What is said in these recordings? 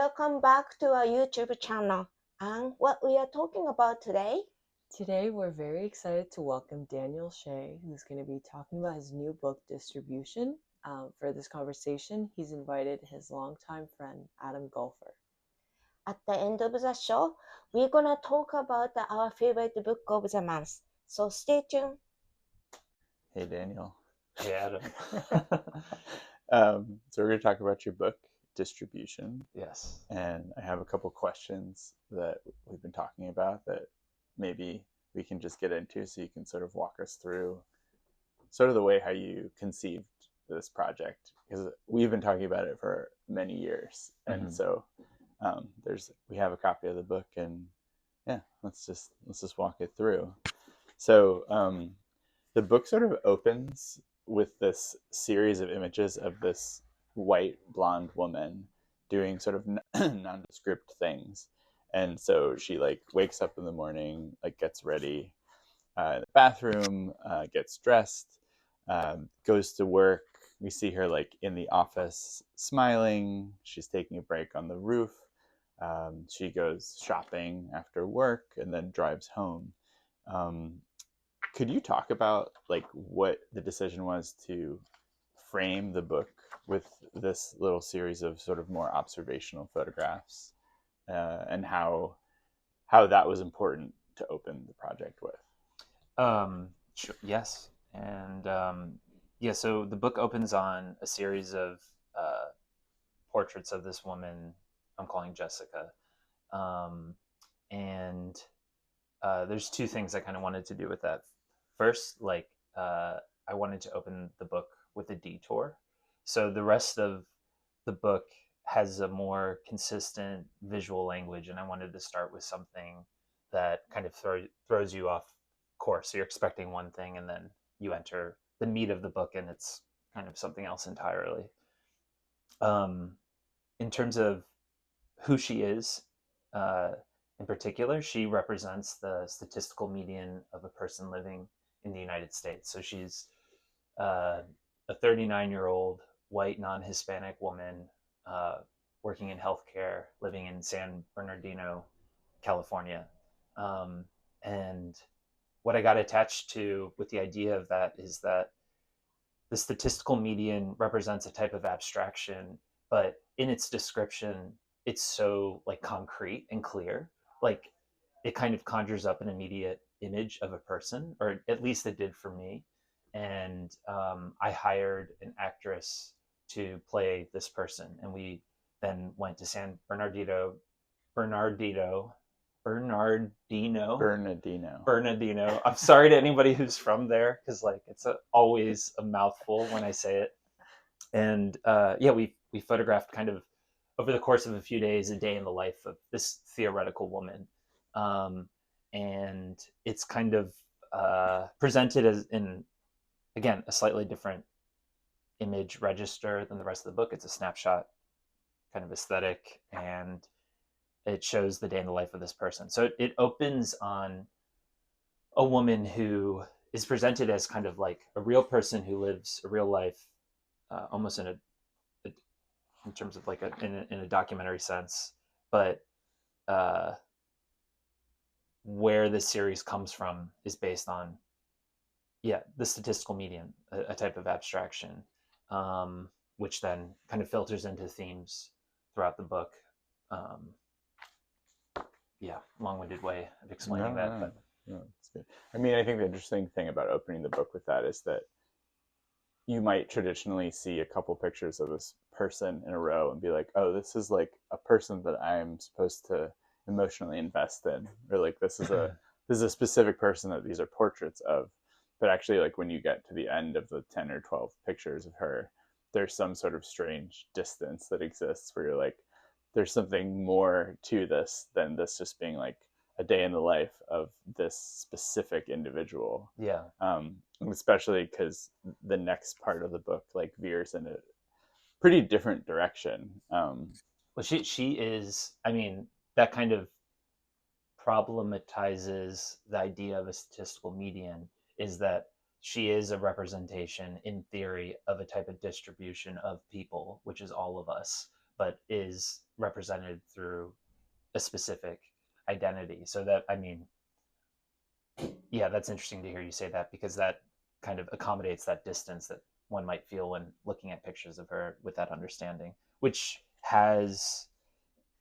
welcome back to our YouTube channel. And what we are talking about today? Today, we're very excited to welcome Daniel Shea, who's going to be talking about his new book, Distribution. For this conversation, he's invited his longtime friend, Adam Golfer. At the end of the show, we're gonna talk about our favorite book of the month. So stay tuned. Hey, Daniel. Hey, Adam. So we're going to talk about your book, Distribution. Yes. And I have a couple questions that we've been talking about that maybe we can just get into so you can sort of walk us through sort of the way how you conceived this project. Because we've been talking about it for many years. And so we have a copy of the book, and yeah, let's just walk it through. So the book sort of opens with this series of images of this white blonde woman doing sort of nondescript things. And so she like wakes up in the morning, like gets ready in the bathroom, gets dressed, goes to work. We see her like in the office smiling. She's taking a break on the roof. She goes shopping after work and then drives home. Could you talk about like what the decision was to frame the book with this little series of sort of more observational photographs, and how that was important to open the project with? Sure, yes. And so the book opens on a series of portraits of this woman I'm calling Jessica. And there's two things I kind of wanted to do with that. First, I wanted to open the book with a detour. So the rest of the book has a more consistent visual language, and I wanted to start with something that kind of throws you off course. So you're expecting one thing, and then you enter the meat of the book, and it's kind of something else entirely. In terms of who she is, in particular, she represents the statistical median of a person living in the United States. So she's a 39-year-old white non-Hispanic woman working in healthcare, living in San Bernardino, California. And what I got attached to with the idea of that is that the statistical median represents a type of abstraction, but in its description, it's so like concrete and clear. Like it kind of conjures up an immediate image of a person, or at least it did for me. And I hired an actress to play this person, and we then went to San Bernardino. I'm sorry to anybody who's from there, because like it's always a mouthful when I say it. And we photographed kind of over the course of a few days, a day in the life of this theoretical woman. And it's kind of presented as in, again, a slightly different image register than the rest of the book. It's a snapshot kind of aesthetic, and it shows the day in the life of this person. So it opens on a woman who is presented as kind of like a real person who lives a real life, almost in terms of like in a documentary sense, but where this series comes from is based on the statistical median, a type of abstraction, which then kind of filters into themes throughout the book. Long-winded way of explaining that. But No, that's good. I mean, I think the interesting thing about opening the book with that is that you might traditionally see a couple pictures of this person in a row and be like, oh, this is like a person that I'm supposed to emotionally invest in, or like this is a specific person that these are portraits of. But actually, like when you get to the end of the 10 or 12 pictures of her, there's some sort of strange distance that exists where you're like, there's something more to this than this just being like a day in the life of this specific individual. Yeah. Especially because the next part of the book like veers in a pretty different direction. Well, she is, I mean, that kind of problematizes the idea of a statistical median, is that she is a representation in theory of a type of distribution of people, which is all of us. but is represented through a specific identity. So that, I mean, yeah, that's interesting to hear you say that, because that kind of accommodates that distance that one might feel when looking at pictures of her with that understanding, which has,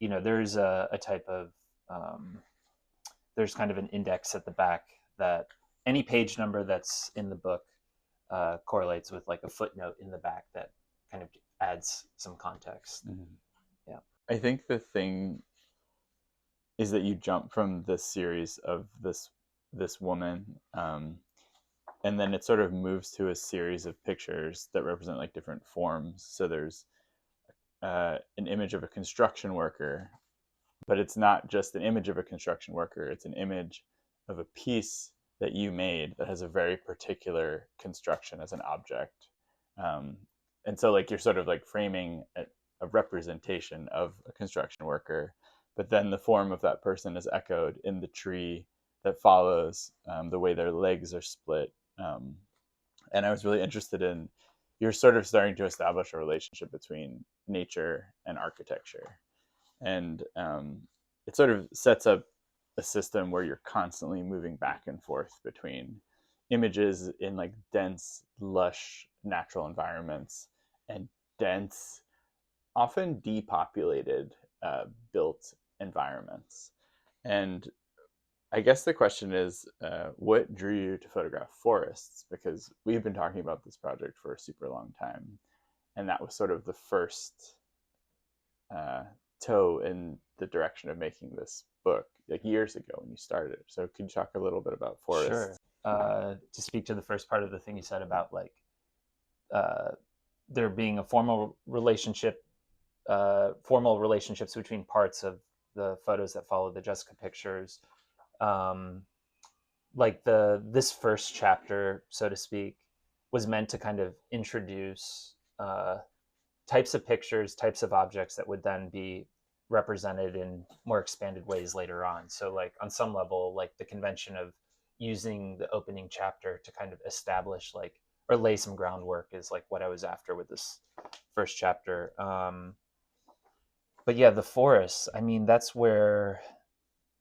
there's a type of, there's kind of an index at the back that any page number that's in the book correlates with like a footnote in the back that kind of adds some context. Mm-hmm. Yeah. I think the thing is that you jump from this series of this woman, and then it sort of moves to a series of pictures that represent like different forms. So there's an image of a construction worker, but it's not just an image of a construction worker. It's an image of a piece that you made that has a very particular construction as an object. And so like you're sort of like framing a representation of a construction worker, but then the form of that person is echoed in the tree that follows, the way their legs are split. And I was really interested in, you're sort of starting to establish a relationship between nature and architecture. And it sort of sets up a system where you're constantly moving back and forth between images in like dense, lush natural environments and dense, often depopulated, built environments. And I guess the question is, what drew you to photograph forests? Because we've been talking about this project for a super long time, and that was sort of the first toe in the direction of making this book, like years ago when you started. So could you talk a little bit about forests? Sure. To speak to the first part of the thing you said about like there being a formal relationships between parts of the photos that follow the Jessica pictures. Like this first chapter, so to speak, was meant to kind of introduce types of pictures, types of objects that would then be represented in more expanded ways later on. So like on some level, like the convention of using the opening chapter to kind of establish like, or lay some groundwork is like what I was after with this first chapter. But yeah, the forests, I mean, that's where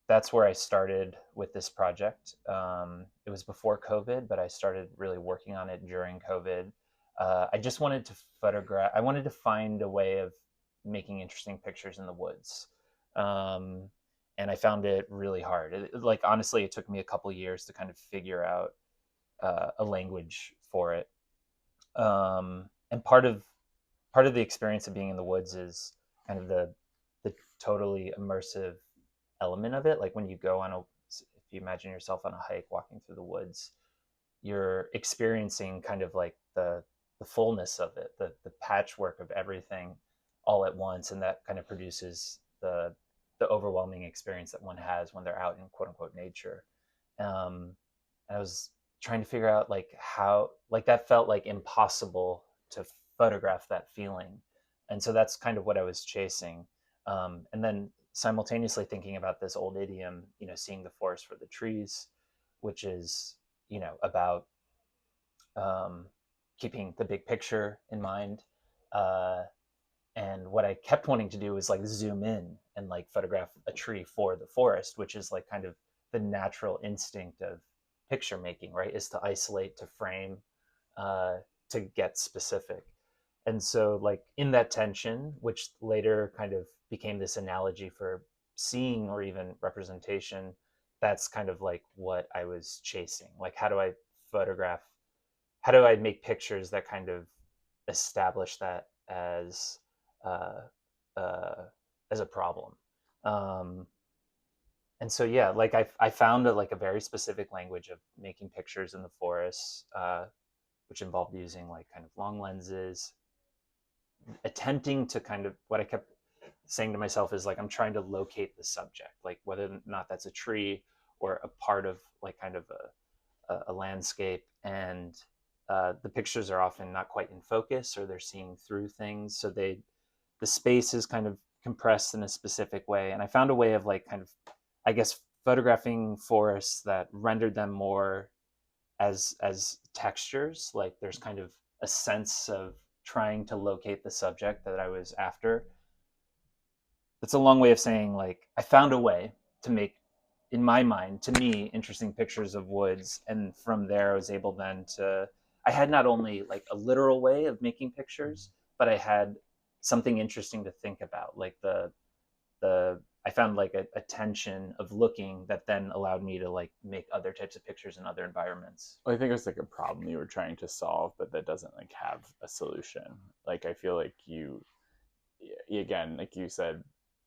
I started with this project. It was before COVID, but I started really working on it during COVID. I just wanted to photograph. I wanted to find a way of making interesting pictures in the woods, and I found it really hard. Like honestly, it took me a couple years to kind of figure out a language for it. And part of the experience of being in the woods is kind of the totally immersive element of it. Like when you go on if you imagine yourself on a hike walking through the woods, you're experiencing kind of like the fullness of it, the patchwork of everything all at once, and that kind of produces the overwhelming experience that one has when they're out in quote unquote nature. I was trying to figure out like how, like that felt like impossible to photograph that feeling, and so that's kind of what I was chasing. And then simultaneously thinking about this old idiom, seeing the forest for the trees, which is, about keeping the big picture in mind. And what I kept wanting to do was like zoom in and like photograph a tree for the forest, which is like kind of the natural instinct of picture making, right? Is to isolate, to frame, to get specific. And so like in that tension, which later kind of became this analogy for seeing or even representation, that's kind of like what I was chasing. Like how do I make pictures that kind of establish that as a problem? And so yeah, like I found like a very specific language of making pictures in the forest, which involved using like kind of long lenses, attempting to kind of, what I kept saying to myself is like, I'm trying to locate the subject, like whether or not that's a tree or a part of like kind of a landscape. And the pictures are often not quite in focus, or they're seeing through things. So the space is kind of compressed in a specific way. And I found a way of like kind of, I guess, photographing forests that rendered them more as textures. Like there's kind of a sense of trying to locate the subject that I was after, that's a long way of saying, like, I found a way to make, in my mind, to me, interesting pictures of woods. And from there, I was able then to, I had not only like a literal way of making pictures, but I had something interesting to think about. Like I found like a tension of looking that then allowed me to like make other types of pictures in other environments. Well, I think it was like a problem you were trying to solve, but that doesn't like have a solution. Like I feel like you, again, like you said,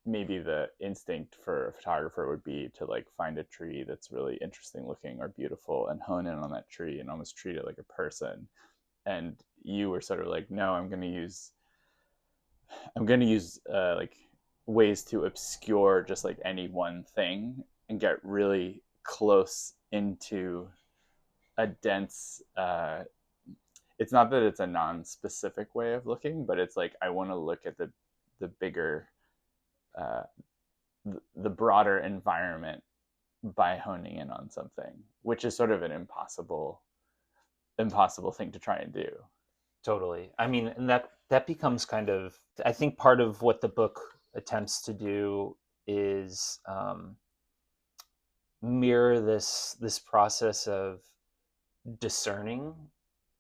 maybe the instinct for a photographer would be to like find a tree that's really interesting looking or beautiful and hone in on that tree and almost treat it like a person. And you were sort of like, no, I'm going to use like ways to obscure just like any one thing and get really close into a dense it's not that it's a non-specific way of looking, but it's like I want to look at the bigger uh, the broader environment by honing in on something, which is sort of an impossible thing to try and do. Totally. I mean, and that becomes kind of, I think part of what the book attempts to do is mirror this process of discerning.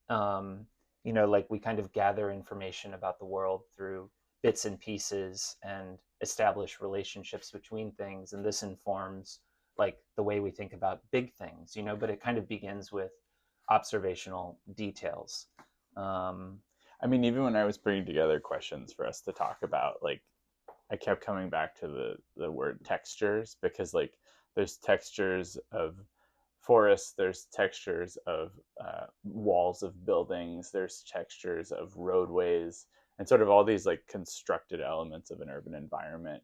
Like we kind of gather information about the world through bits and pieces and establish relationships between things, and this informs like the way we think about big things, but it kind of begins with observational details. I mean, even when I was putting together questions for us to talk about, like I kept coming back to the word textures, because like there's textures of forests, there's textures of walls of buildings, there's textures of roadways, and sort of all these like constructed elements of an urban environment.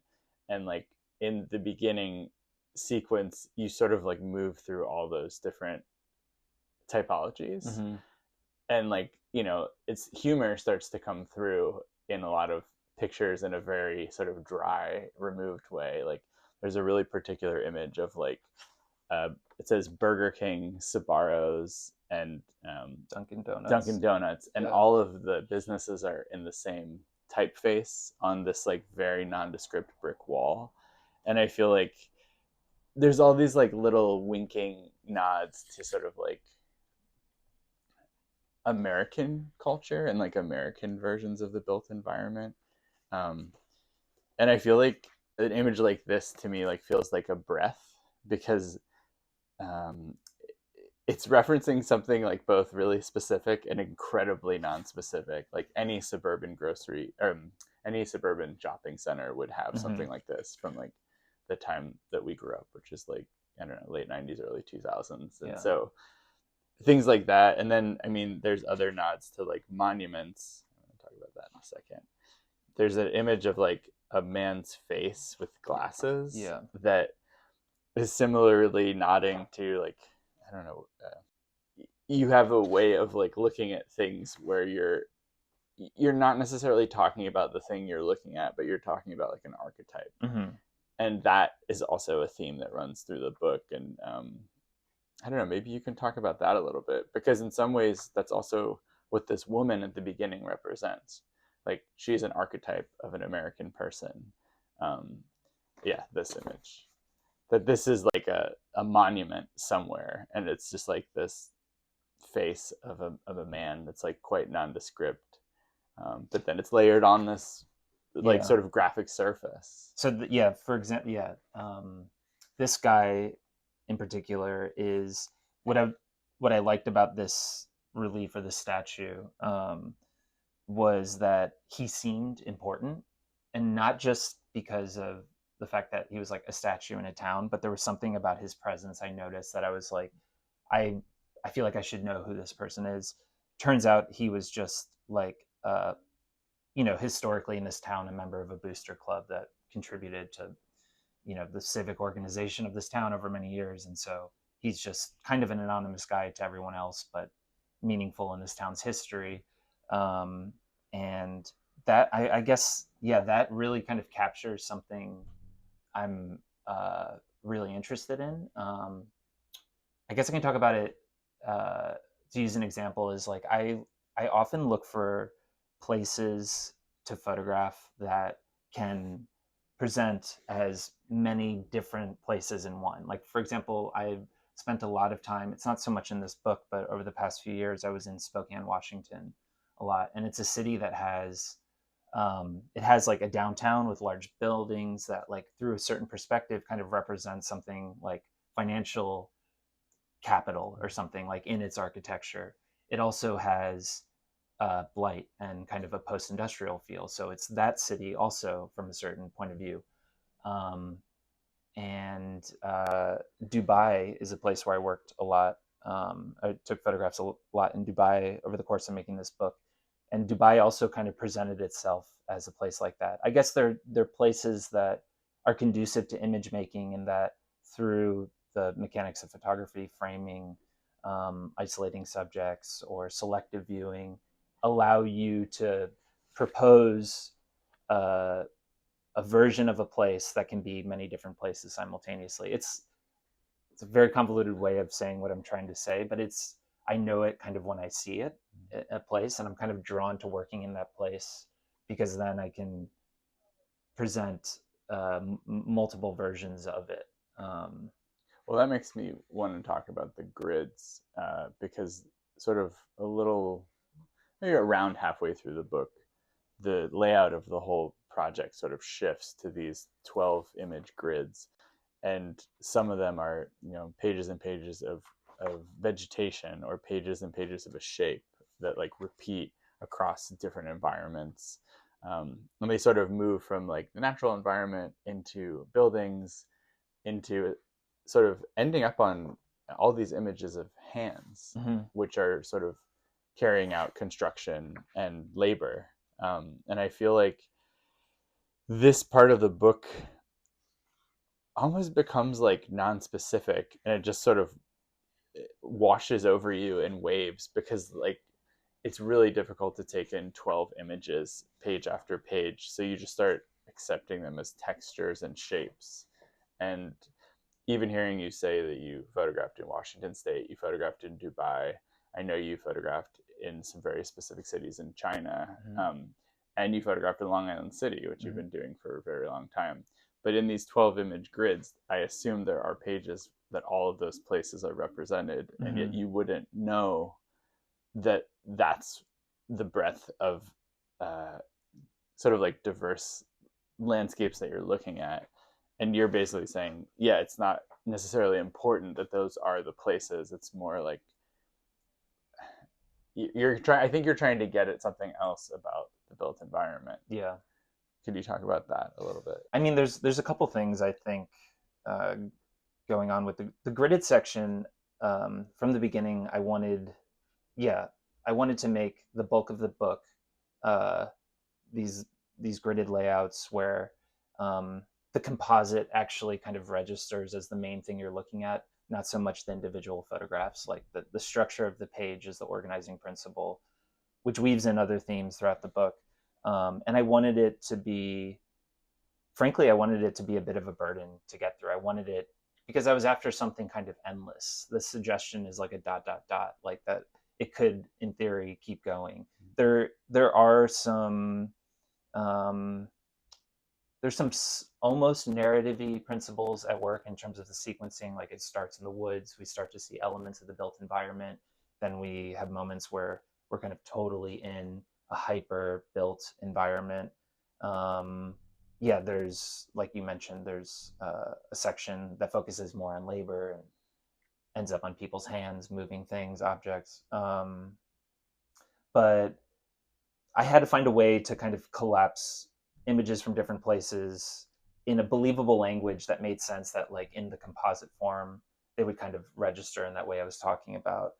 And like in the beginning sequence, you sort of like move through all those different typologies. Mm-hmm. And like, it's humor starts to come through in a lot of pictures in a very sort of dry, removed way. Like there's a really particular image of like it says Burger King, Sbarro's, and Dunkin' Donuts, and all of the businesses are in the same typeface on this like very nondescript brick wall. And I feel like there's all these like little winking nods to sort of like American culture and like American versions of the built environment. And I feel like an image like this to me like feels like a breath, because it's referencing something like both really specific and incredibly non-specific. Like any suburban grocery or any suburban shopping center would have something like this from like the time that we grew up, which is like, I don't know, late 90s, early 2000s. And so things like that. And then, I mean, there's other nods to like monuments. I'm going to talk about that in a second. There's an image of like a man's face with glasses that is similarly nodding to like, I don't know, you have a way of like looking at things where you're not necessarily talking about the thing you're looking at, but you're talking about like an archetype. And that is also a theme that runs through the book. And I don't know, maybe you can talk about that a little bit, because in some ways that's also what this woman at the beginning represents. Like she's an archetype of an American person. This image, that this is like a monument somewhere, and it's just like this face of a man that's like quite nondescript, but then it's layered on this like sort of graphic surface. So for example, this guy in particular is what I liked about this relief or this statue was that he seemed important, and not just because of the fact that he was like a statue in a town, but there was something about his presence I noticed that I was like, I feel like I should know who this person is. Turns out he was just like historically in this town a member of a booster club that contributed to the civic organization of this town over many years. And so he's just kind of an anonymous guy to everyone else, but meaningful in this town's history. And that I guess that really kind of captures something I'm really interested in. I guess I can talk about it to use an example is like I often look for places to photograph that can present as many different places in one. Like, for example, I've spent a lot of time, it's not so much in this book, but over the past few years, I was in Spokane, Washington a lot. And it's a city that has, it has like a downtown with large buildings that, like, through a certain perspective, kind of represents something like financial capital or something, like in its architecture. It also has blight and kind of a post-industrial feel. So it's that city also from a certain point of view. Um, and Dubai is a place where I worked a lot. I took photographs a lot in Dubai over the course of making this book. And Dubai also kind of presented itself as a place like that. I guess they're places that are conducive to image making, and that through the mechanics of photography, framing, isolating subjects, or selective viewing, allow you to propose uh, a version of a place that can be many different places simultaneously. It's a very convoluted way of saying what I'm trying to say, but it's, I know it kind of when I see it, a place, and I'm kind of drawn to working in that place because then I can present multiple versions of it. Well, that makes me want to talk about the grids because sort of a little, maybe around halfway through the book, the layout of the whole project sort of shifts to these 12 image grids. And some of them are, pages and pages of vegetation, or pages and pages of a shape that like repeat across different environments. And they sort of move from like the natural environment into buildings, into sort of ending up on all these images of hands, which are sort of carrying out construction and labor. And I feel like this part of the book almost becomes like non-specific, and it just sort of washes over you in waves, because like it's really difficult to take in 12 images page after page, so you just start accepting them as textures and shapes. And even hearing you say that you photographed in Washington State, you photographed in Dubai, I know you photographed in some very specific cities in China, and you photographed in Long Island City, which you've been doing for a very long time. But in these 12 image grids, I assume there are pages that all of those places are represented, and yet you wouldn't know that that's the breadth of sort of like diverse landscapes that you're looking at. And you're basically saying, yeah, it's not necessarily important that those are the places. It's more like you're trying. I think you're trying to get at something else about the built environment. Yeah. Could you talk about that a little bit? I mean, there's a couple things I think going on with the gridded section. From the beginning, I wanted to make the bulk of the book uh, these gridded layouts where the composite actually kind of registers as the main thing you're looking at, not so much the individual photographs. Like the structure of the page is the organizing principle, which weaves in other themes throughout the book. And I wanted it to be, frankly, I wanted it to be a bit of a burden to get through. I wanted it because I was after something kind of endless. The suggestion is like a dot, dot, dot, like that it could, in theory, keep going. There are some, there's some almost narrative-y principles at work in terms of the sequencing. Like, it starts in the woods, we start to see elements of the built environment, then we have moments where we're kind of totally in a hyper built environment. There's, like you mentioned, there's a section that focuses more on labor and ends up on people's hands, moving things, objects. But I had to find a way to kind of collapse images from different places in a believable language that made sense, that like in the composite form they would kind of register in that way I was talking about.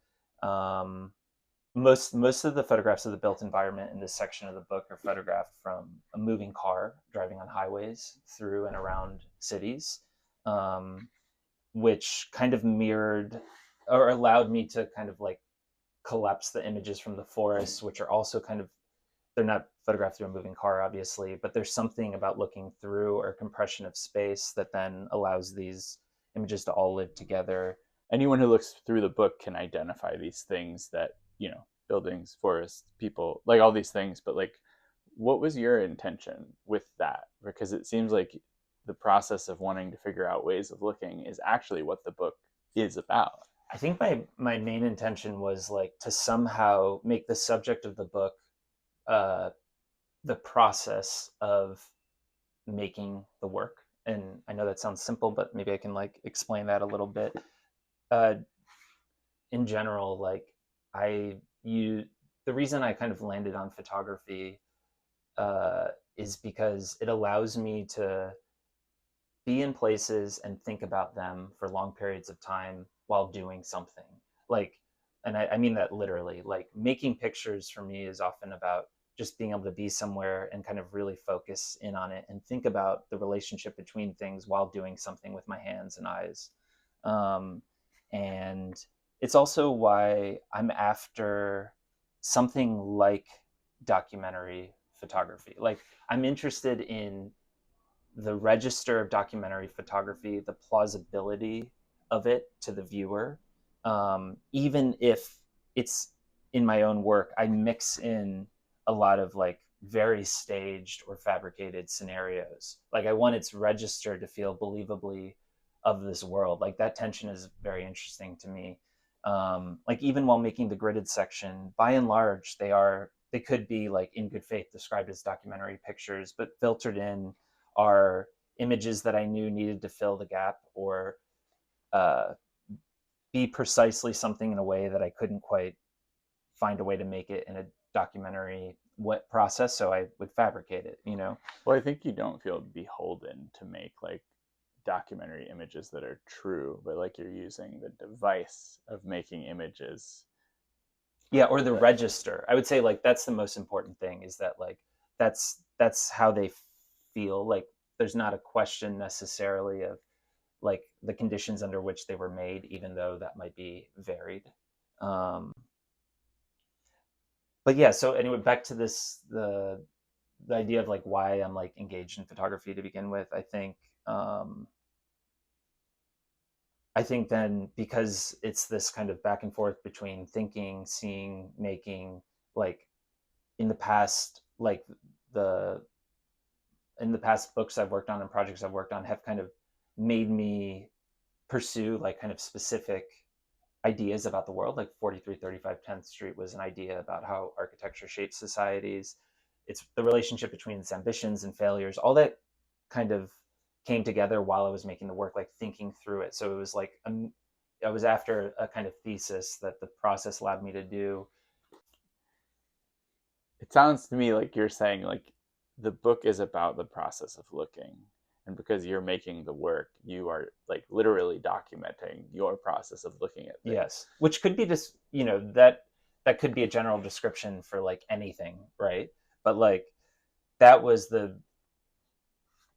Most of the photographs of the built environment in this section of the book are photographed from a moving car driving on highways through and around cities, which kind of mirrored or allowed me to kind of like collapse the images from the forests, which are also kind of, they're not photographed through a moving car, obviously, but there's something about looking through or compression of space that then allows these images to all live together. Anyone who looks through the book can identify these things that, buildings, forests, people, like all these things, but like what was your intention with that? Because it seems like the process of wanting to figure out ways of looking is actually what the book is about. I think my main intention was like to somehow make the subject of the book uh, the process of making the work. And I know that sounds simple, but maybe I can like explain that a little bit. Uh, in general, like I you the reason I kind of landed on photography uh, is because it allows me to be in places and think about them for long periods of time while doing something. Like, and I mean that literally. Like making pictures for me is often about just being able to be somewhere and kind of really focus in on it and think about the relationship between things while doing something with my hands and eyes. Um, and it's also why I'm after something like documentary photography. Like I'm interested in the register of documentary photography, the plausibility of it to the viewer, even if it's in my own work, I mix in a lot of like very staged or fabricated scenarios. Like I want its register to feel believably of this world. Like that tension is very interesting to me. Like even while making the gridded section, by and large, they could be like in good faith described as documentary pictures, but filtered in are images that I knew needed to fill the gap or uh, be precisely something in a way that I couldn't quite find a way to make it in a documentary process. So I would fabricate it, you know? Well, I think you don't feel beholden to make like documentary images that are true, but like you're using the device of making images. Yeah, or the register. I would say like that's the most important thing is that like that's how they feel. Like there's not a question necessarily of like the conditions under which they were made, even though that might be varied. Um, but yeah, so anyway, back to the idea of like why I'm like engaged in photography to begin with. Um, I think then because it's this kind of back and forth between thinking, seeing, making, like in the past, like the in the past books I've worked on and projects I've worked on have kind of made me pursue like kind of specific ideas about the world. Like 4335 10th Street was an idea about how architecture shapes societies. It's the relationship between its ambitions and failures. All that kind of came together while I was making the work, like thinking through it. So it was like I was after a kind of thesis that the process allowed me to do. It sounds to me like you're saying like the book is about the process of looking, and because you're making the work, you are like literally documenting your process of looking at things. Yes, which could be just that could be a general description for like anything, right? But like that was the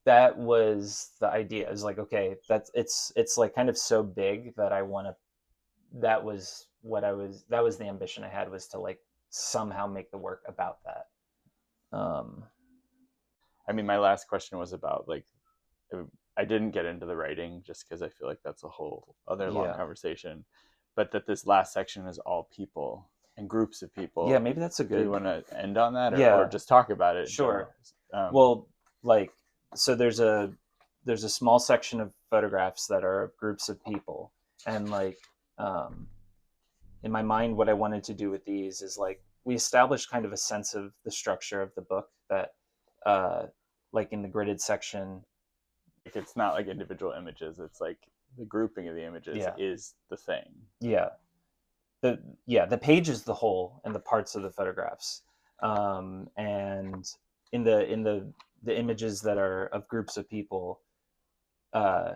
that was the idea. It was like, okay, that's it's like kind of so big that I want to. That was what I was. That was the ambition I had, was to like somehow make the work about that. Um, I mean, my last question was about like I didn't get into the writing just because I feel like that's a whole other long yeah, conversation, but that this last section is all people and groups of yeah, people. maybe that's a Do you good. want to end on that, or Yeah, just talk about it in general? sure. Well, like so there's a small section of photographs that are of groups of people, and like um, in my mind, what I wanted to do with these is like we established kind of a sense of the structure of the book that, uh, like in the gridded section, It's not like individual images, it's like the grouping of the images yeah, is the thing. yeah, the page is the whole and the parts of the photographs, and in the images that are of groups of people, uh,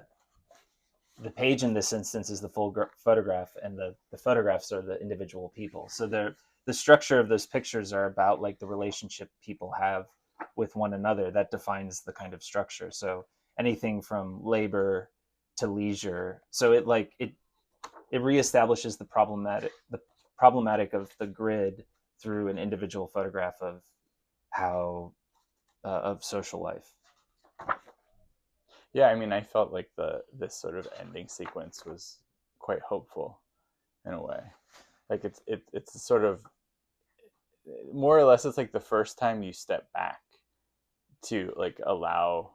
the page in this instance is the full photograph, and the photographs are the individual people. So the structure of those pictures are about like the relationship people have with one another that defines the kind of structure. So anything from labor to leisure. So it reestablishes the problematic of the grid through an individual photograph of how of social life. Yeah, I mean, I felt like this sort of ending sequence was quite hopeful in a way. Like it's sort of more or less, it's like the first time you step back to like allow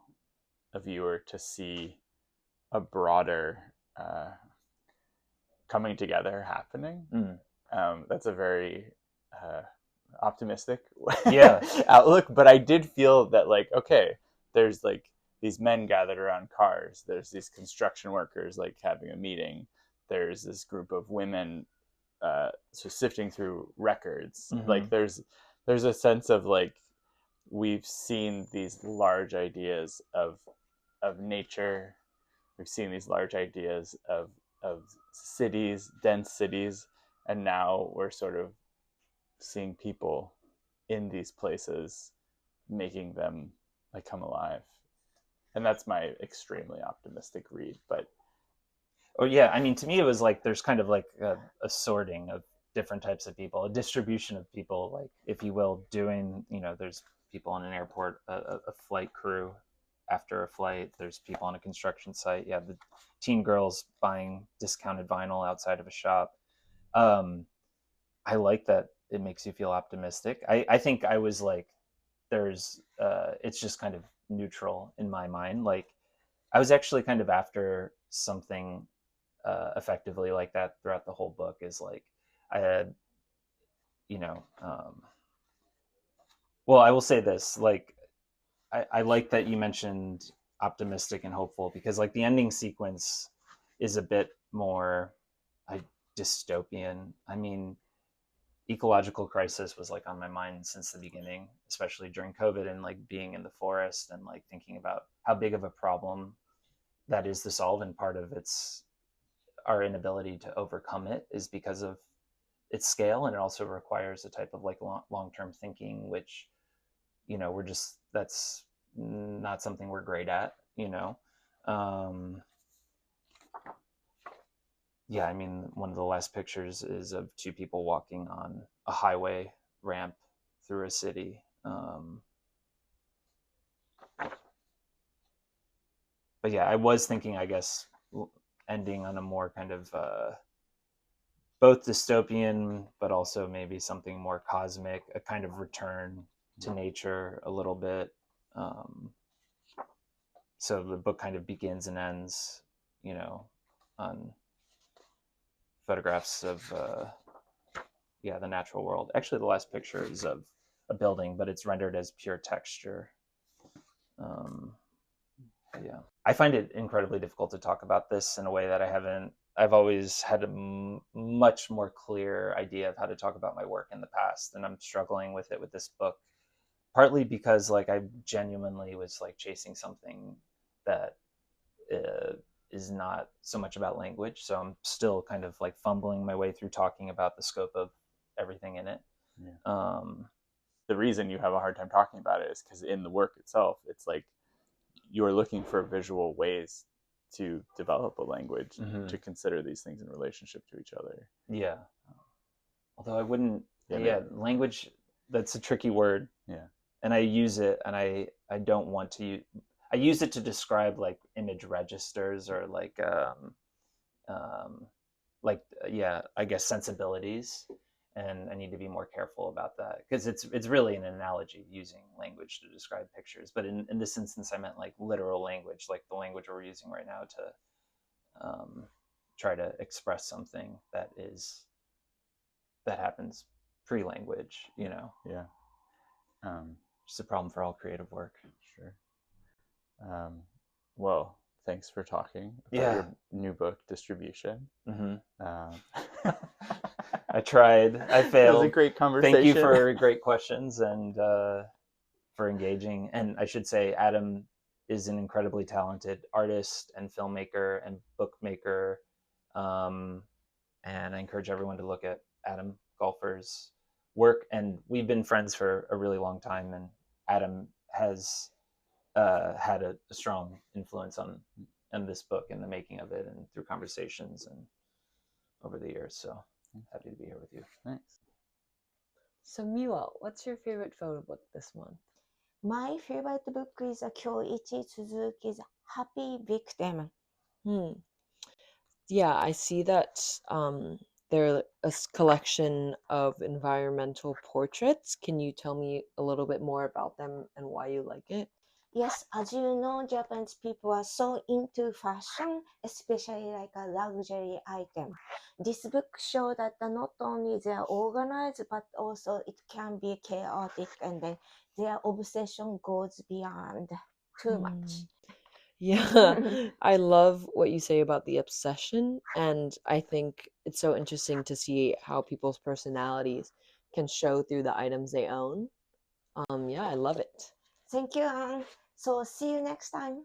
a viewer to see a broader coming together happening. That's a very optimistic outlook, but I did feel that like, okay, there's like these men gathered around cars, there's these construction workers like having a meeting, there's this group of women so sifting through records. Like there's a sense of like we've seen these large ideas of nature, we've seen these large ideas of cities, dense cities, and now we're sort of seeing people in these places, making them like come alive. And that's my extremely optimistic read. But I mean, to me, it was like there's kind of like a sorting of different types of people, a distribution of people, like, if you will, doing, there's people on an airport, a flight crew after a flight, there's people on a construction site. Yeah, the teen girls buying discounted vinyl outside of a shop. I like that it makes you feel optimistic. I think I was like, it's just kind of neutral in my mind. Like, I was actually kind of after something effectively like that throughout the whole book. Is like, I had, well, I will say this, like, I like that you mentioned optimistic and hopeful, because like the ending sequence is a bit more dystopian. I mean, ecological crisis was like on my mind since the beginning, especially during COVID, and like being in the forest and like thinking about how big of a problem that is to solve. And part of our inability to overcome it is because of its scale, and it also requires a type of like long-term thinking, which that's not something we're great at. I mean, one of the last pictures is of two people walking on a highway ramp through a city. But yeah, I was thinking, I guess, ending on a more kind of both dystopian, but also maybe something more cosmic, a kind of return to nature a little bit. So the book kind of begins and ends, on photographs of the natural world. Actually, the last picture is of a building, but it's rendered as pure texture. I find it incredibly difficult to talk about this in a way that I've always had a much more clear idea of how to talk about my work in the past, and I'm struggling with it with this book, partly because like I genuinely was like chasing something that is not so much about language. So I'm still kind of like fumbling my way through talking about the scope of everything in it. Yeah. The reason you have a hard time talking about it is because in the work itself, it's like you're looking for visual ways to develop a language, to consider these things in relationship to each other. Yeah. Although I wouldn't, language, that's a tricky word. Yeah. And I use it, and I don't want to I use it to describe like image registers, or like I guess sensibilities, and I need to be more careful about that, because it's really an analogy, using language to describe pictures. But in this instance, I meant like literal language, like the language we're using right now to try to express something that happens pre-language. Yeah. Just a problem for all creative work. Sure. Well, thanks for talking about your new book, Distribution. I tried. I failed. It was a great conversation. Thank you for great questions and for engaging. And I should say, Adam is an incredibly talented artist and filmmaker and bookmaker. And I encourage everyone to look at Adam Golfer's work. And we've been friends for a really long time. And Adam has had a strong influence on this book and the making of it, and through conversations and over the years. So happy to be here with you. Thanks. So Miwa, what's your favorite photo book this month? My favorite book is 今日一続き is Happy Victim. Yeah, I see that They're a collection of environmental portraits. Can you tell me a little bit more about them and why you like it? Yes, as you know, Japanese people are so into fashion, especially like a luxury item. This book shows that not only they are organized, but also it can be chaotic, and then their obsession goes beyond too much. Yeah, I love what you say about the obsession, and I think it's so interesting to see how people's personalities can show through the items they own. Yeah, I love it. Thank you, Anne. So see you next time.